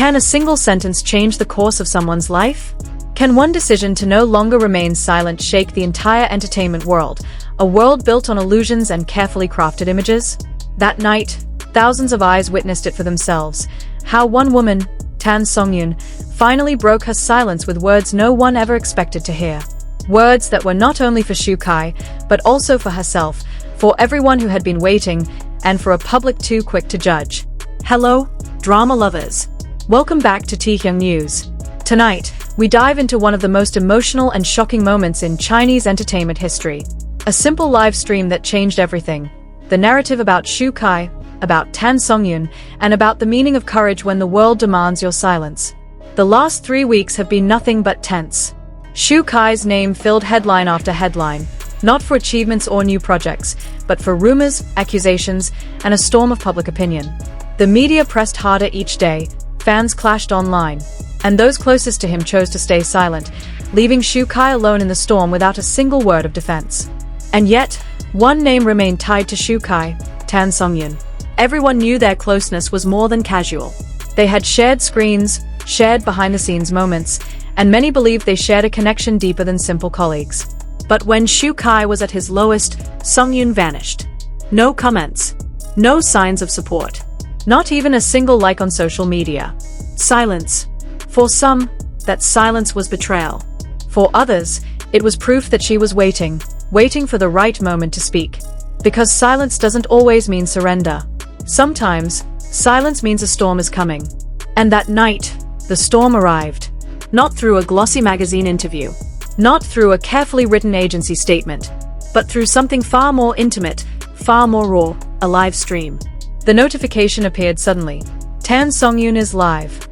Can a single sentence change the course of someone's life? Can one decision to no longer remain silent shake the entire entertainment world, a world built on illusions and carefully crafted images? That night, thousands of eyes witnessed it for themselves. How one woman, Tan Songyun, finally broke her silence with words no one ever expected to hear. Words that were not only for Shukai, but also for herself, for everyone who had been waiting, and for a public too quick to judge. Hello, drama lovers. Welcome back to Tihyung News. Tonight, we dive into one of the most emotional and shocking moments in Chinese entertainment history. A simple live stream that changed everything. The narrative about Shukai, about Tan Songyun, and about the meaning of courage when the world demands your silence. The last 3 weeks have been nothing but tense. Shukai's name filled headline after headline, not for achievements or new projects, but for rumors, accusations, and a storm of public opinion. The media pressed harder each day, fans clashed online, and those closest to him chose to stay silent, leaving Shukai alone in the storm without a single word of defense. And yet, one name remained tied to Shukai, Tan Songyun. Everyone knew their closeness was more than casual. They had shared screens, shared behind-the-scenes moments, and many believed they shared a connection deeper than simple colleagues. But when Shukai was at his lowest, Songyun vanished. No comments. No signs of support. Not even a single like on social media. Silence. For some, that silence was betrayal. For others, it was proof that she was waiting for the right moment to speak. Because silence doesn't always mean surrender. Sometimes, silence means a storm is coming. And that night, the storm arrived. Not through a glossy magazine interview. Not through a carefully written agency statement. But through something far more intimate, far more raw, a live stream. The notification appeared suddenly. Tan Songyun is live.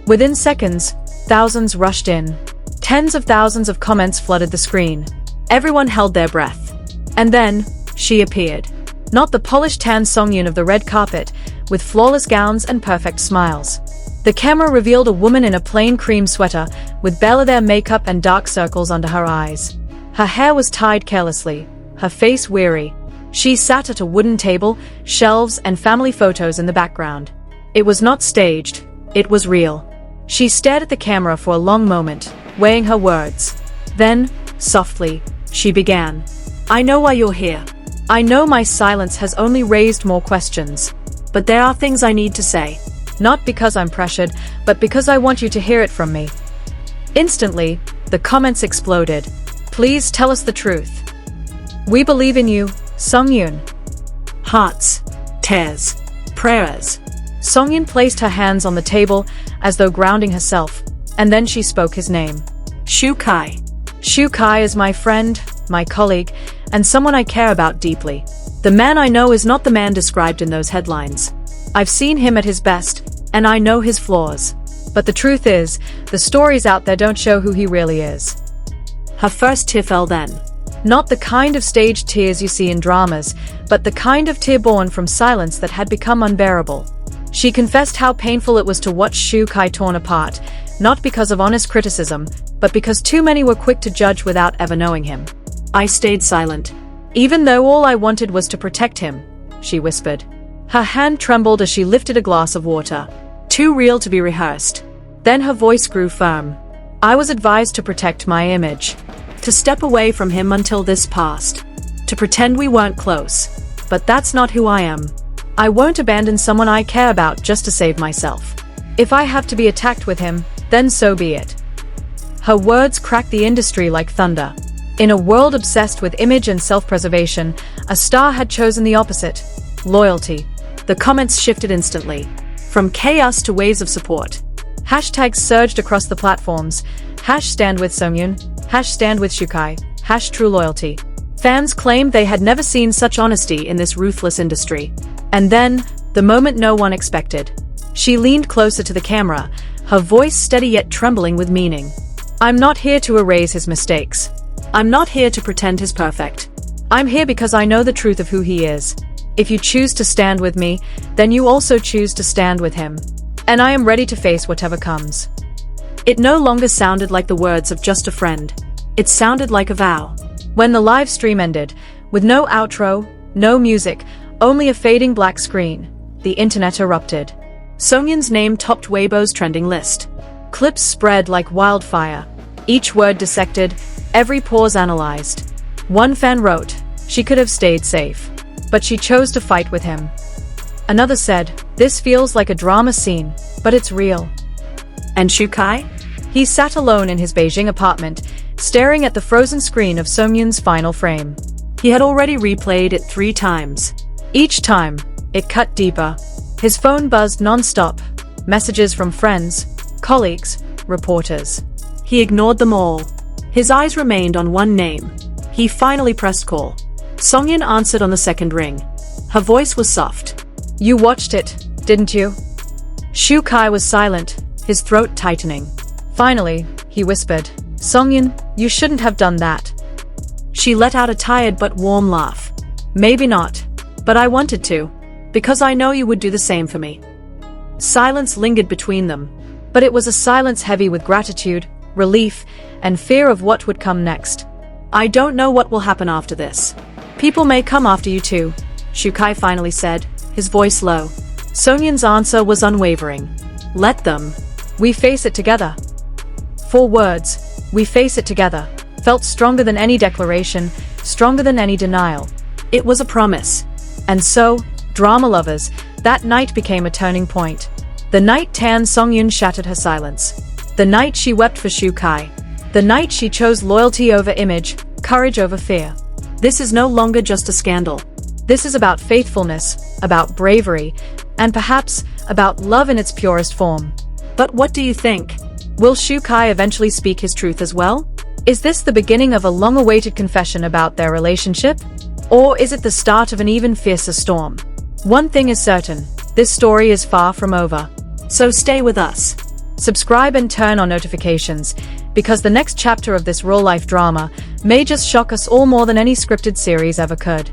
Within seconds, thousands rushed in. Tens of thousands of comments flooded the screen. Everyone held their breath. And then, she appeared. Not the polished Tan Songyun of the red carpet, with flawless gowns and perfect smiles. The camera revealed a woman in a plain cream sweater, with Belvedere makeup and dark circles under her eyes. Her hair was tied carelessly, her face weary. She sat at a wooden table, shelves and family photos in the background. It was not staged, it was real. She stared at the camera for a long moment, weighing her words. Then, softly, she began. I know why you're here. I know my silence has only raised more questions. But there are things I need to say. Not because I'm pressured, but because I want you to hear it from me. Instantly, the comments exploded. Please tell us the truth. We believe in you, Songyun. Hearts, tears, prayers. Songyun placed her hands on the table, as though grounding herself, and then she spoke his name. Shukai. Shukai is my friend, my colleague, and someone I care about deeply. The man I know is not the man described in those headlines. I've seen him at his best, and I know his flaws. But the truth is, the stories out there don't show who he really is. Her first tear fell then. Not the kind of staged tears you see in dramas, but the kind of tear born from silence that had become unbearable. She confessed how painful it was to watch Shukai torn apart, not because of honest criticism, but because too many were quick to judge without ever knowing him. I stayed silent. Even though all I wanted was to protect him, she whispered. Her hand trembled as she lifted a glass of water. Too real to be rehearsed. Then her voice grew firm. I was advised to protect my image. To step away from him until this passed. To pretend we weren't close. But that's not who I am. I won't abandon someone I care about just to save myself. If I have to be attacked with him, then so be it. Her words cracked the industry like thunder. In a world obsessed with image and self-preservation, a star had chosen the opposite. Loyalty. The comments shifted instantly. From chaos to waves of support. Hashtags surged across the platforms. #Stand with Songyun. #Stand with Shukai. #True loyalty. Fans claimed they had never seen such honesty in this ruthless industry. And then, the moment no one expected. She leaned closer to the camera, her voice steady yet trembling with meaning. I'm not here to erase his mistakes. I'm not here to pretend he's perfect. I'm here because I know the truth of who he is. If you choose to stand with me, then you also choose to stand with him. And I am ready to face whatever comes. It no longer sounded like the words of just a friend. It sounded like a vow. When the live stream ended, with no outro, no music, only a fading black screen, the internet erupted. Songyun's name topped Weibo's trending list. Clips spread like wildfire. Each word dissected, every pause analyzed. One fan wrote, "She could have stayed safe. But she chose to fight with him." Another said, "This feels like a drama scene, but it's real." And SHOCKS? He sat alone in his Beijing apartment, staring at the frozen screen of Songyun's final frame. He had already replayed it 3 times. Each time, it cut deeper. His phone buzzed non-stop. Messages from friends, colleagues, reporters. He ignored them all. His eyes remained on one name. He finally pressed call. Songyun answered on the second ring. Her voice was soft. "You watched it, didn't you?" SHOCKS was silent, his throat tightening. Finally, he whispered, "Songyun, you shouldn't have done that." She let out a tired but warm laugh. "Maybe not. But I wanted to. Because I know you would do the same for me." Silence lingered between them. But it was a silence heavy with gratitude, relief, and fear of what would come next. "I don't know what will happen after this. People may come after you too," SHOCKS finally said, his voice low. Songyun's answer was unwavering. "Let them. We face it together." 4 words, "We face it together," felt stronger than any declaration, stronger than any denial. It was a promise. And so, drama lovers, that night became a turning point. The night Tan Songyun shattered her silence. The night she wept for SHOCKS. The night she chose loyalty over image, courage over fear. This is no longer just a scandal. This is about faithfulness, about bravery, and perhaps about love in its purest form. But what do you think? Will SHOCKS eventually speak his truth as well? Is this the beginning of a long-awaited confession about their relationship? Or is it the start of an even fiercer storm? One thing is certain, this story is far from over. So stay with us. Subscribe and turn on notifications, because the next chapter of this real-life drama may just shock us all more than any scripted series ever could.